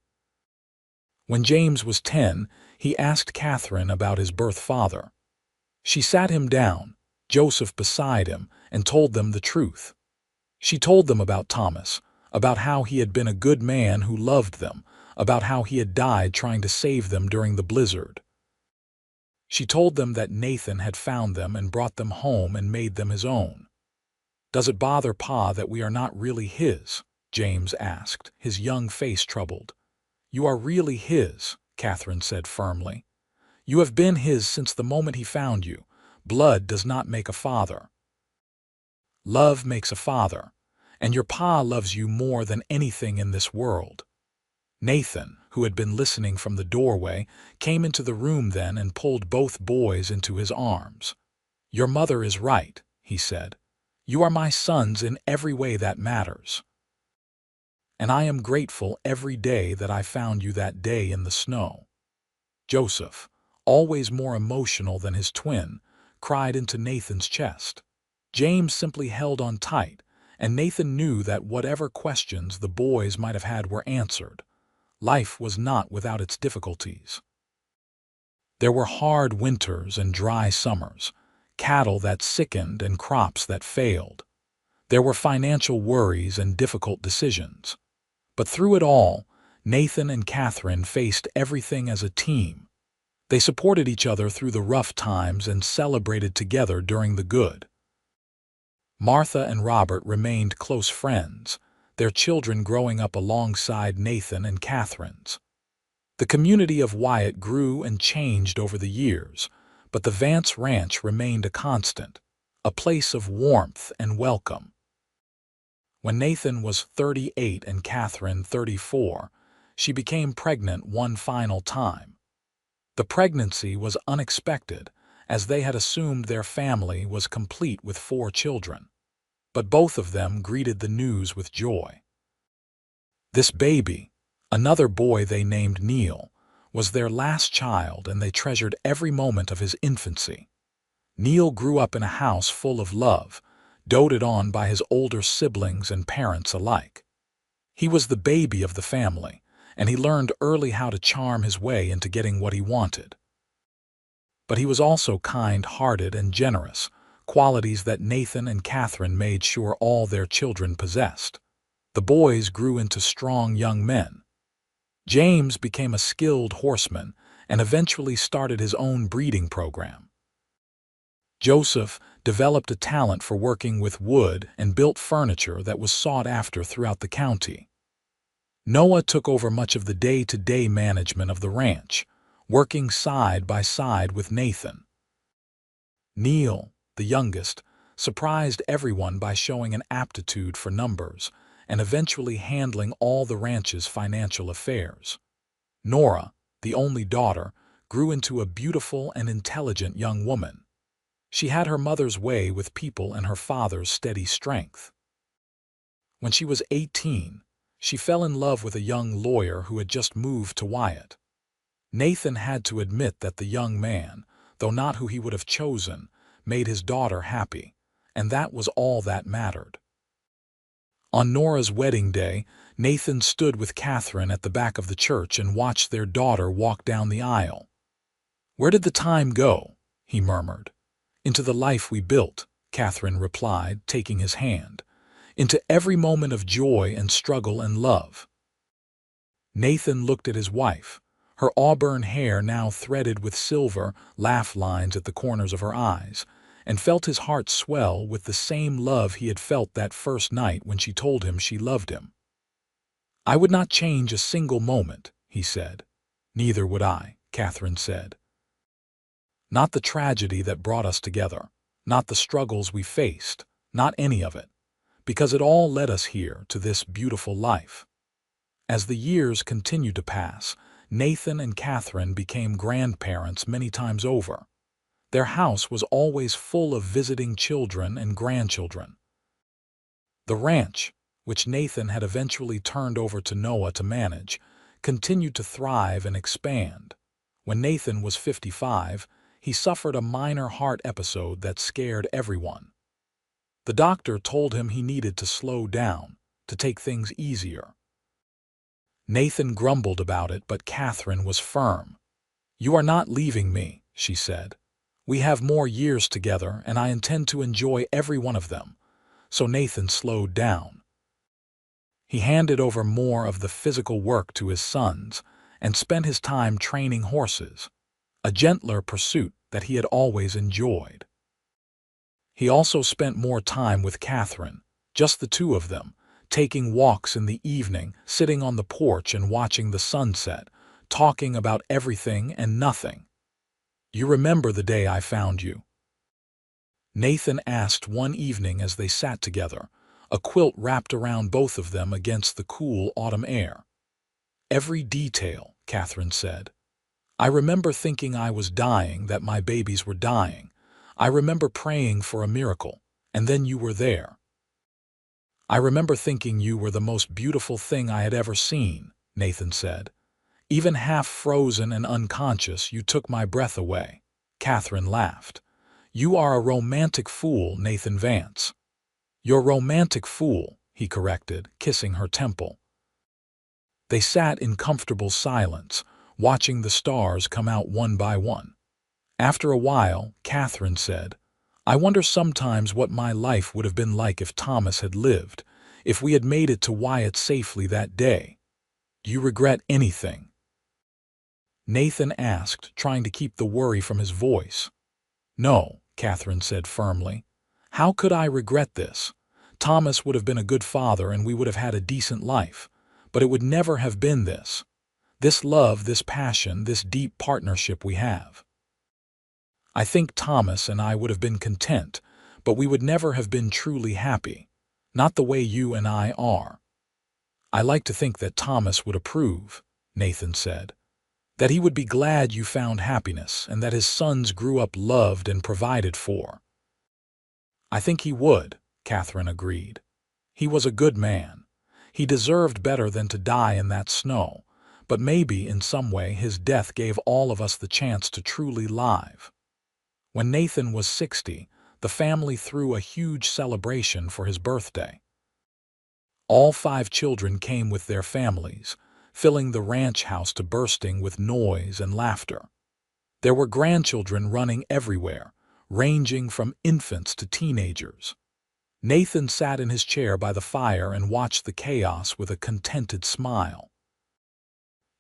When James was 10, he asked Catherine about his birth father. She sat him down, Joseph beside him, and told them the truth. She told them about Thomas, about how he had been a good man who loved them, about how he had died trying to save them during the blizzard. She told them that Nathan had found them and brought them home and made them his own. "Does it bother Pa that we are not really his?" James asked, his young face troubled. "You are really his," Catherine said firmly. "You have been his since the moment he found you. Blood does not make a father. Love makes a father, and your Pa loves you more than anything in this world." Nathan, who had been listening from the doorway, came into the room then and pulled both boys into his arms. "Your mother is right," he said. "You are my sons in every way that matters. And I am grateful every day that I found you that day in the snow." Joseph, always more emotional than his twin, cried into Nathan's chest. James simply held on tight, and Nathan knew that whatever questions the boys might have had were answered. Life was not without its difficulties. There were hard winters and dry summers, cattle that sickened and crops that failed. There were financial worries and difficult decisions. But through it all, Nathan and Catherine faced everything as a team. They supported each other through the rough times and celebrated together during the good. Martha and Robert remained close friends, their children growing up alongside Nathan and Catherine's. The community of Wyatt grew and changed over the years, but the Vance Ranch remained a constant, a place of warmth and welcome. When Nathan was 38 and Catherine 34, she became pregnant one final time. The pregnancy was unexpected, as they had assumed their family was complete with 4 children. But both of them greeted the news with joy. This baby, another boy they named Neil, was their last child, and they treasured every moment of his infancy. Neil grew up in a house full of love, doted on by his older siblings and parents alike. He was the baby of the family, and he learned early how to charm his way into getting what he wanted. But he was also kind-hearted and generous, qualities that Nathan and Catherine made sure all their children possessed. The boys grew into strong young men. James became a skilled horseman and eventually started his own breeding program. Joseph developed a talent for working with wood and built furniture that was sought after throughout the county. Noah took over much of the day-to-day management of the ranch, working side by side with Nathan. Neil, the youngest, surprised everyone by showing an aptitude for numbers and eventually handling all the ranch's financial affairs. Nora, the only daughter, grew into a beautiful and intelligent young woman. She had her mother's way with people and her father's steady strength. When she was 18, she fell in love with a young lawyer who had just moved to Wyatt. Nathan had to admit that the young man, though not who he would have chosen, made his daughter happy, and that was all that mattered. On Nora's wedding day, Nathan stood with Catherine at the back of the church and watched their daughter walk down the aisle. "Where did the time go?" he murmured. "Into the life we built," Catherine replied, taking his hand. "Into every moment of joy and struggle and love." Nathan looked at his wife, her auburn hair now threaded with silver laugh lines at the corners of her eyes, and felt his heart swell with the same love he had felt that first night when she told him she loved him. "I would not change a single moment," he said. "Neither would I," Catherine said. "Not the tragedy that brought us together, not the struggles we faced, not any of it, because it all led us here to this beautiful life." As the years continued to pass, Nathan and Catherine became grandparents many times over. Their house was always full of visiting children and grandchildren. The ranch, which Nathan had eventually turned over to Noah to manage, continued to thrive and expand. When Nathan was 55, he suffered a minor heart episode that scared everyone. The doctor told him he needed to slow down, to take things easier. Nathan grumbled about it, but Catherine was firm. "You are not leaving me," she said. "We have more years together, and I intend to enjoy every one of them." So Nathan slowed down. He handed over more of the physical work to his sons and spent his time training horses, a gentler pursuit that he had always enjoyed. He also spent more time with Catherine, just the two of them, taking walks in the evening, sitting on the porch and watching the sunset, talking about everything and nothing. "You remember the day I found you?" Nathan asked one evening as they sat together, a quilt wrapped around both of them against the cool autumn air. "Every detail," Catherine said. "I remember thinking I was dying, that my babies were dying. I remember praying for a miracle, and then you were there. I remember thinking you were the most beautiful thing I had ever seen," Nathan said. "Even half frozen and unconscious, you took my breath away." Catherine laughed. "You are a romantic fool, Nathan Vance." "You're romantic fool," he corrected, kissing her temple. They sat in comfortable silence, watching the stars come out one by one. After a while, Catherine said, "I wonder sometimes what my life would have been like if Thomas had lived, if we had made it to Wyatt safely that day. Do you regret anything?" Nathan asked, trying to keep the worry from his voice. "No," Catherine said firmly. "How could I regret this? Thomas would have been a good father and we would have had a decent life, but it would never have been this. This love, this passion, this deep partnership we have. I think Thomas and I would have been content, but we would never have been truly happy. Not the way you and I are. I like to think that Thomas would approve, Nathan said. That he would be glad you found happiness and that his sons grew up loved and provided for. I think he would, Catherine agreed. He was a good man. He deserved better than to die in that snow, but maybe in some way his death gave all of us the chance to truly live. When Nathan was 60, the family threw a huge celebration for his birthday. All 5 children came with their families, filling the ranch house to bursting with noise and laughter. There were grandchildren running everywhere, ranging from infants to teenagers. Nathan sat in his chair by the fire and watched the chaos with a contented smile.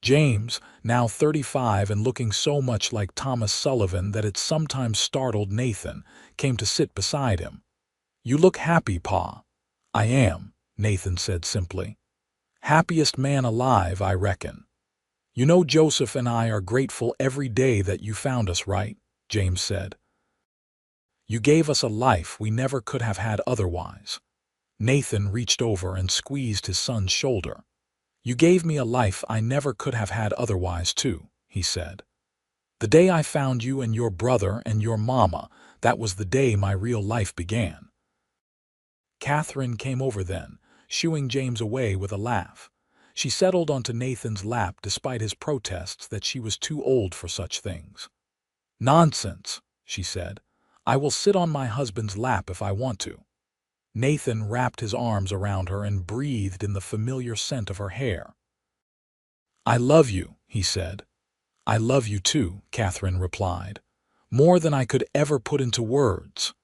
James, now 35 and looking so much like Thomas Sullivan that it sometimes startled Nathan, came to sit beside him. "You look happy, Pa." "I am," Nathan said simply. "Happiest man alive, I reckon." "You know Joseph and I are grateful every day that you found us, right?" James said. "You gave us a life we never could have had otherwise." Nathan reached over and squeezed his son's shoulder. "You gave me a life I never could have had otherwise, too," he said. "The day I found you and your brother and your mama, that was the day my real life began." Catherine came over then, shooing James away with a laugh. She settled onto Nathan's lap despite his protests that she was too old for such things. "Nonsense," she said. "I will sit on my husband's lap if I want to." Nathan wrapped his arms around her and breathed in the familiar scent of her hair. "I love you," he said. "I love you too," Catherine replied. "More than I could ever put into words."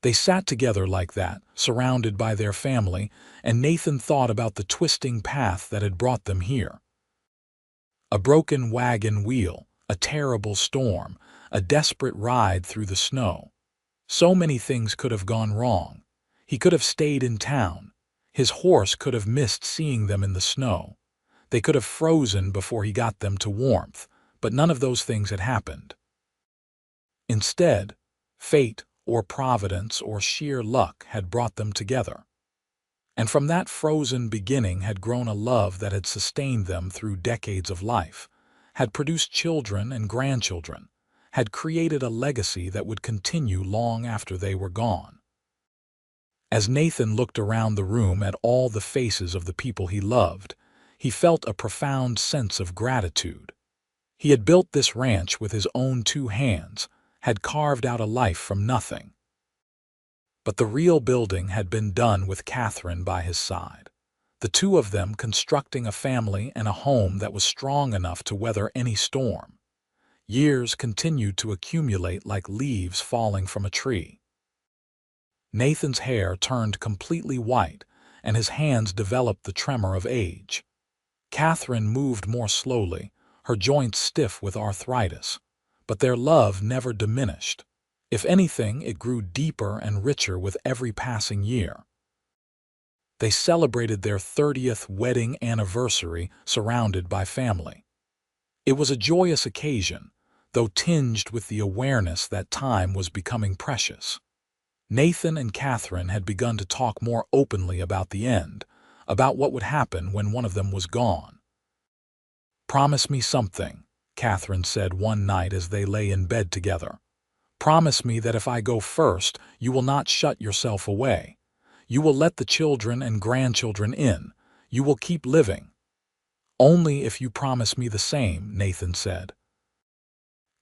They sat together like that, surrounded by their family, and Nathan thought about the twisting path that had brought them here. A broken wagon wheel, a terrible storm, a desperate ride through the snow. So many things could have gone wrong. He could have stayed in town. His horse could have missed seeing them in the snow. They could have frozen before he got them to warmth, but none of those things had happened. Instead, fate or providence or sheer luck had brought them together. And from that frozen beginning had grown a love that had sustained them through decades of life, had produced children and grandchildren, had created a legacy that would continue long after they were gone. As Nathan looked around the room at all the faces of the people he loved, he felt a profound sense of gratitude. He had built this ranch with his own 2 hands, had carved out a life from nothing. But the real building had been done with Catherine by his side, the 2 of them constructing a family and a home that was strong enough to weather any storm. Years continued to accumulate like leaves falling from a tree. Nathan's hair turned completely white, and his hands developed the tremor of age. Catherine moved more slowly, her joints stiff with arthritis, but their love never diminished. If anything, it grew deeper and richer with every passing year. They celebrated their 30th wedding anniversary surrounded by family. It was a joyous occasion, though tinged with the awareness that time was becoming precious. Nathan and Catherine had begun to talk more openly about the end, about what would happen when one of them was gone. "Promise me something," Catherine said one night as they lay in bed together. "Promise me that if I go first, you will not shut yourself away. You will let the children and grandchildren in. You will keep living." "Only if you promise me the same," Nathan said.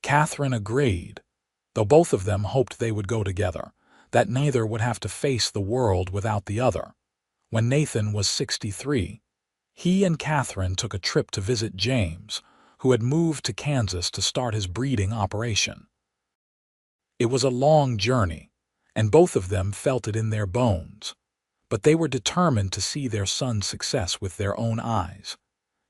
Catherine agreed, though both of them hoped they would go together, that neither would have to face the world without the other. When Nathan was 63, he and Catherine took a trip to visit James, who had moved to Kansas to start his breeding operation. It was a long journey, and both of them felt it in their bones, but they were determined to see their son's success with their own eyes.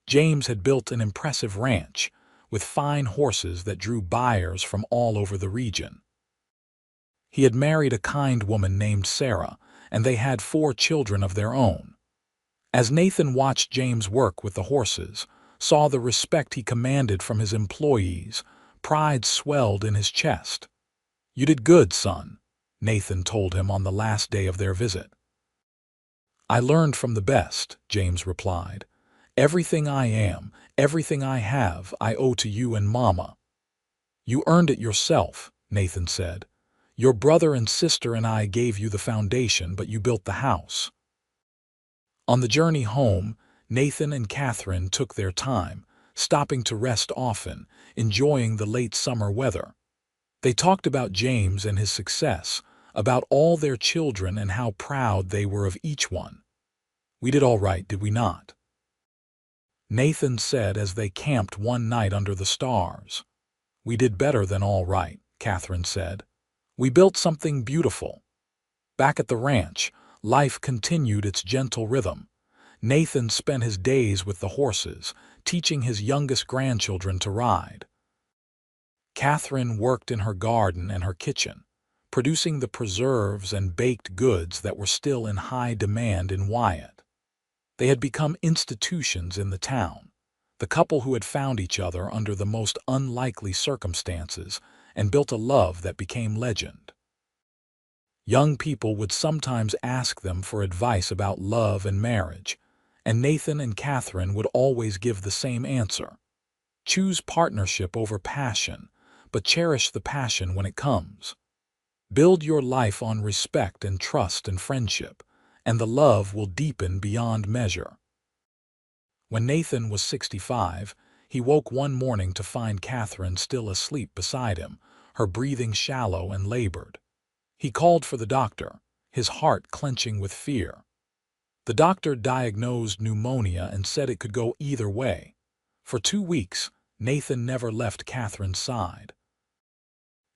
James had built an impressive ranch, with fine horses that drew buyers from all over the region. He had married a kind woman named Sarah, and they had 4 children of their own. As Nathan watched James work with the horses, saw the respect he commanded from his employees, pride swelled in his chest. "You did good, son," Nathan told him on the last day of their visit. "I learned from the best," James replied. "Everything I am, everything I have, I owe to you and Mama." "You earned it yourself," Nathan said. "Your brother and sister and I gave you the foundation, but you built the house." On the journey home, Nathan and Catherine took their time, stopping to rest often, enjoying the late summer weather. They talked about James and his success, about all their children and how proud they were of each one. "We did all right, did we not?" Nathan said as they camped one night under the stars. "We did better than all right," Catherine said. "We built something beautiful." Back at the ranch, life continued its gentle rhythm. Nathan spent his days with the horses, teaching his youngest grandchildren to ride. Catherine worked in her garden and her kitchen, producing the preserves and baked goods that were still in high demand in Wyatt. They had become institutions in the town, the couple who had found each other under the most unlikely circumstances and built a love that became legend. Young people would sometimes ask them for advice about love and marriage, and Nathan and Catherine would always give the same answer: choose partnership over passion, but cherish the passion when it comes. Build your life on respect and trust and friendship, and the love will deepen beyond measure. When Nathan was 65, he woke one morning to find Catherine still asleep beside him, her breathing shallow and labored. He called for the doctor, his heart clenching with fear. The doctor diagnosed pneumonia and said it could go either way. For 2 weeks, Nathan never left Catherine's side.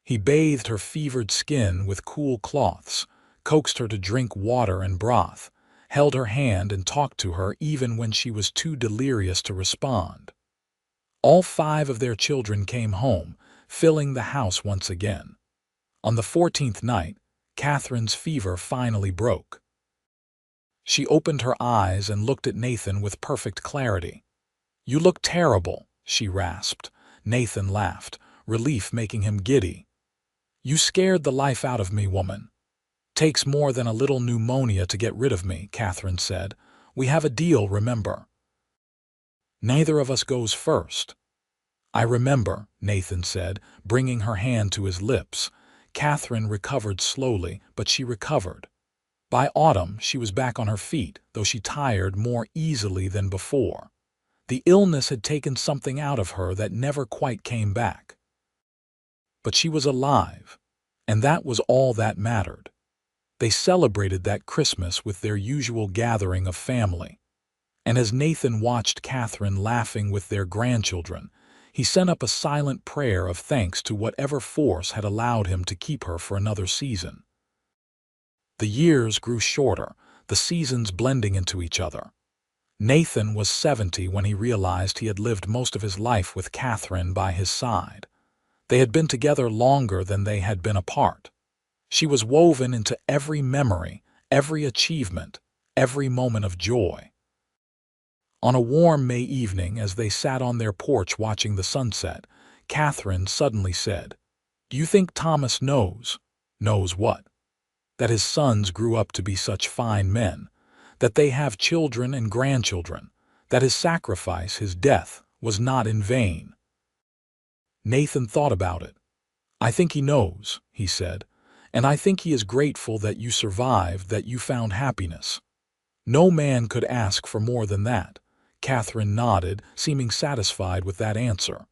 He bathed her fevered skin with cool cloths, coaxed her to drink water and broth, held her hand and talked to her even when she was too delirious to respond. All 5 of their children came home, filling the house once again. On the 14th night, Catherine's fever finally broke. She opened her eyes and looked at Nathan with perfect clarity. "You look terrible," she rasped. Nathan laughed, relief making him giddy. "You scared the life out of me, woman." "Takes more than a little pneumonia to get rid of me," Catherine said. "We have a deal, remember?" "Neither of us goes first." "I remember," Nathan said, bringing her hand to his lips. Catherine recovered slowly, but she recovered. By autumn, she was back on her feet, though she tired more easily than before. The illness had taken something out of her that never quite came back. But she was alive, and that was all that mattered. They celebrated that Christmas with their usual gathering of family. And as Nathan watched Catherine laughing with their grandchildren, he sent up a silent prayer of thanks to whatever force had allowed him to keep her for another season. The years grew shorter, the seasons blending into each other. Nathan was 70 when he realized he had lived most of his life with Catherine by his side. They had been together longer than they had been apart. She was woven into every memory, every achievement, every moment of joy. On a warm May evening, as they sat on their porch watching the sunset, Catherine suddenly said, "Do you think Thomas knows?" "Knows what?" "That his sons grew up to be such fine men, that they have children and grandchildren, that his sacrifice, his death, was not in vain." Nathan thought about it. "I think he knows," he said, "and I think he is grateful that you survived, that you found happiness." "No man could ask for more than that." Catherine nodded, seeming satisfied with that answer.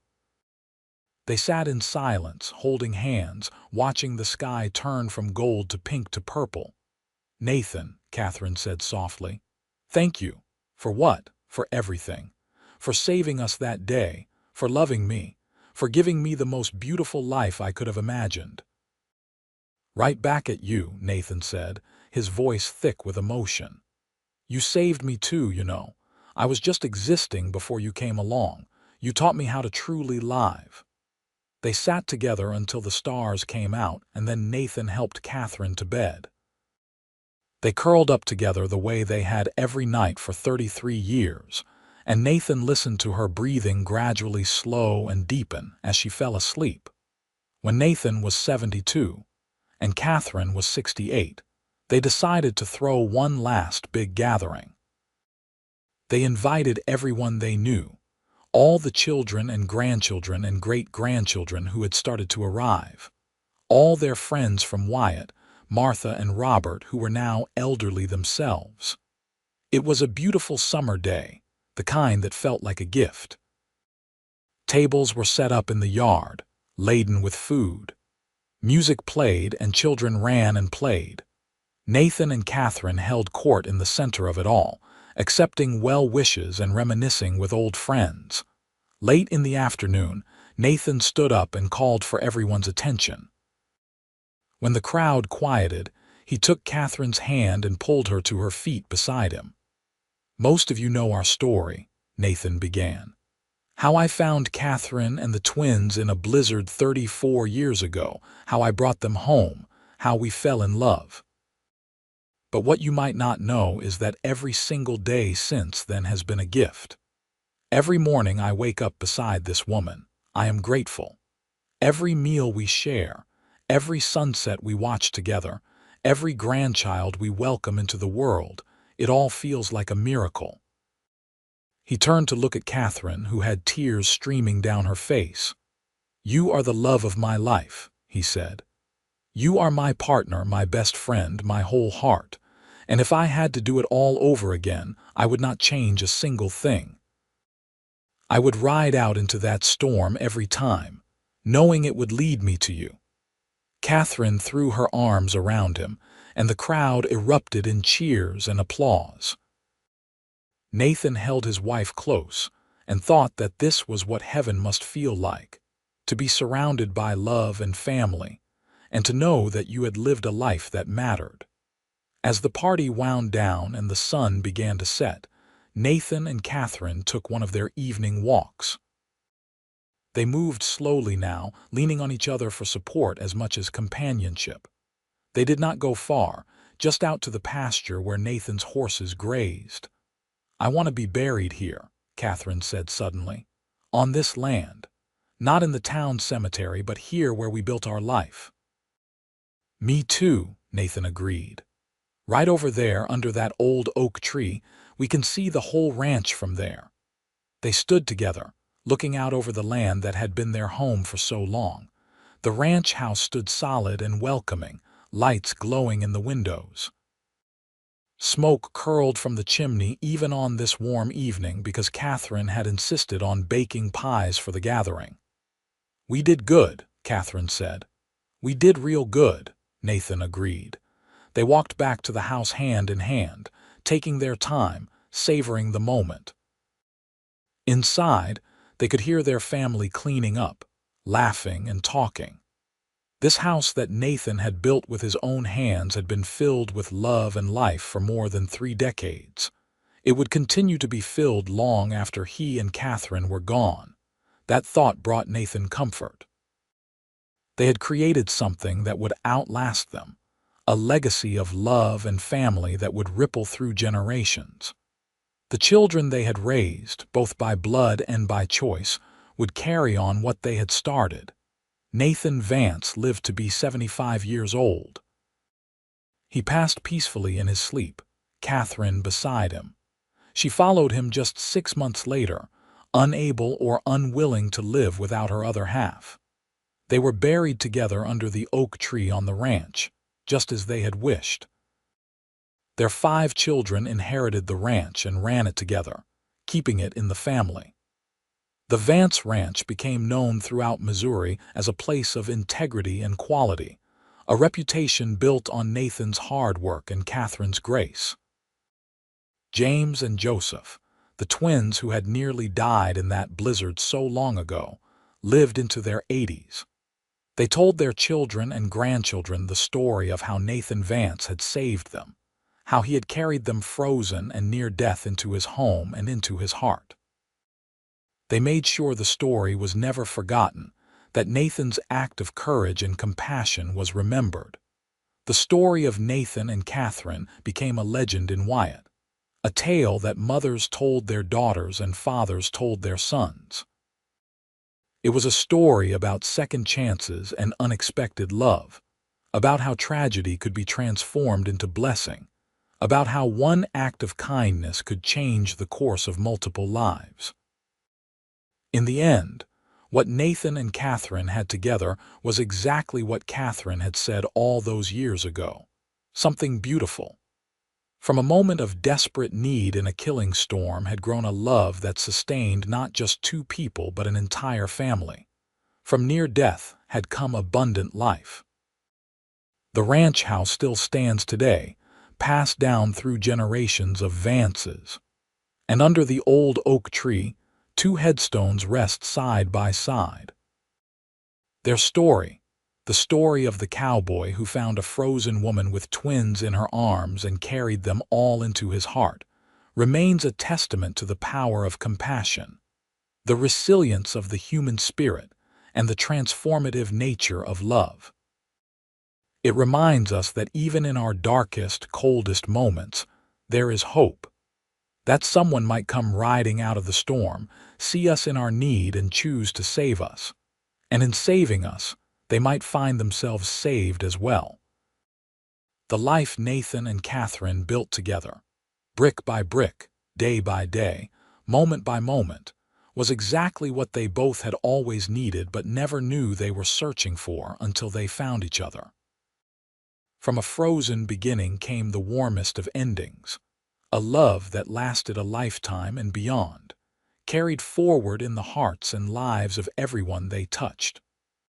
They sat in silence, holding hands, watching the sky turn from gold to pink to purple. "Nathan," Catherine said softly, "thank you." "For what?" "For everything. For saving us that day, for loving me, for giving me the most beautiful life I could have imagined." "Right back at you," Nathan said, his voice thick with emotion. "You saved me too, you know. I was just existing before you came along. You taught me how to truly live." They sat together until the stars came out, and then Nathan helped Catherine to bed. They curled up together the way they had every night for 33 years, and Nathan listened to her breathing gradually slow and deepen as she fell asleep. When Nathan was 72, and Catherine was 68, They decided to throw one last big gathering. They invited everyone they knew, all the children and grandchildren and great-grandchildren who had started to arrive, all their friends from Wyatt, Martha and Robert, who were now elderly themselves. It was a beautiful summer day, the kind that felt like a gift. Tables were set up in the yard, laden with food. Music played and children ran and played. Nathan and Catherine held court in the center of it all, accepting well wishes and reminiscing with old friends. Late in the afternoon, Nathan stood up and called for everyone's attention. When the crowd quieted, he took Catherine's hand and pulled her to her feet beside him. "Most of you know our story," Nathan began. "How I found Catherine and the twins in a blizzard 34 years ago, how I brought them home, how we fell in love. But what you might not know is that every single day since then has been a gift. Every morning I wake up beside this woman. I am grateful. Every meal we share, every sunset we watch together, every grandchild we welcome into the world, it all feels like a miracle." He turned to look at Catherine, who had tears streaming down her face. "You are the love of my life," he said. "You are my partner, my best friend, my whole heart. And if I had to do it all over again, I would not change a single thing. I would ride out into that storm every time, knowing it would lead me to you." Catherine threw her arms around him, and the crowd erupted in cheers and applause. Nathan held his wife close and thought that this was what heaven must feel like, to be surrounded by love and family, and to know that you had lived a life that mattered. As the party wound down and the sun began to set, Nathan and Catherine took one of their evening walks. They moved slowly now, leaning on each other for support as much as companionship. They did not go far, just out to the pasture where Nathan's horses grazed. "I want to be buried here," Catherine said suddenly. "On this land. Not in the town cemetery, but here where we built our life." "Me too," Nathan agreed. "Right over there, under that old oak tree, we can see the whole ranch from there." They stood together, looking out over the land that had been their home for so long. The ranch house stood solid and welcoming, lights glowing in the windows. Smoke curled from the chimney even on this warm evening because Catherine had insisted on baking pies for the gathering. "We did good," Catherine said. "We did real good," Nathan agreed. They walked back to the house hand in hand, taking their time, savoring the moment. Inside, they could hear their family cleaning up, laughing and talking. This house that Nathan had built with his own hands had been filled with love and life for more than 3 decades. It would continue to be filled long after he and Catherine were gone. That thought brought Nathan comfort. They had created something that would outlast them, a legacy of love and family that would ripple through generations. The children they had raised, both by blood and by choice, would carry on what they had started. Nathan Vance lived to be 75 years old. He passed peacefully in his sleep, Catherine beside him. She followed him just 6 months later, unable or unwilling to live without her other half. They were buried together under the oak tree on the ranch, just as they had wished. Their 5 children inherited the ranch and ran it together, keeping it in the family. The Vance Ranch became known throughout Missouri as a place of integrity and quality, a reputation built on Nathan's hard work and Catherine's grace. James and Joseph, the twins who had nearly died in that blizzard so long ago, lived into their 80s. They told their children and grandchildren the story of how Nathan Vance had saved them, how he had carried them frozen and near death into his home and into his heart. They made sure the story was never forgotten, that Nathan's act of courage and compassion was remembered. The story of Nathan and Catherine became a legend in Wyatt, a tale that mothers told their daughters and fathers told their sons. It was a story about second chances and unexpected love, about how tragedy could be transformed into blessing, about how one act of kindness could change the course of multiple lives. In the end, what Nathan and Catherine had together was exactly what Catherine had said all those years ago. Something beautiful. From a moment of desperate need in a killing storm had grown a love that sustained not just two people but an entire family. From near death had come abundant life. The ranch house still stands today, passed down through generations of Vances. And under the old oak tree, two headstones rest side by side. Their story, the story of the cowboy who found a frozen woman with twins in her arms and carried them all into his heart, remains a testament to the power of compassion, the resilience of the human spirit, and the transformative nature of love. It reminds us that even in our darkest, coldest moments, there is hope. That someone might come riding out of the storm, see us in our need and choose to save us. And in saving us, they might find themselves saved as well. The life Nathan and Catherine built together, brick by brick, day by day, moment by moment, was exactly what they both had always needed but never knew they were searching for until they found each other. From a frozen beginning came the warmest of endings, a love that lasted a lifetime and beyond, carried forward in the hearts and lives of everyone they touched.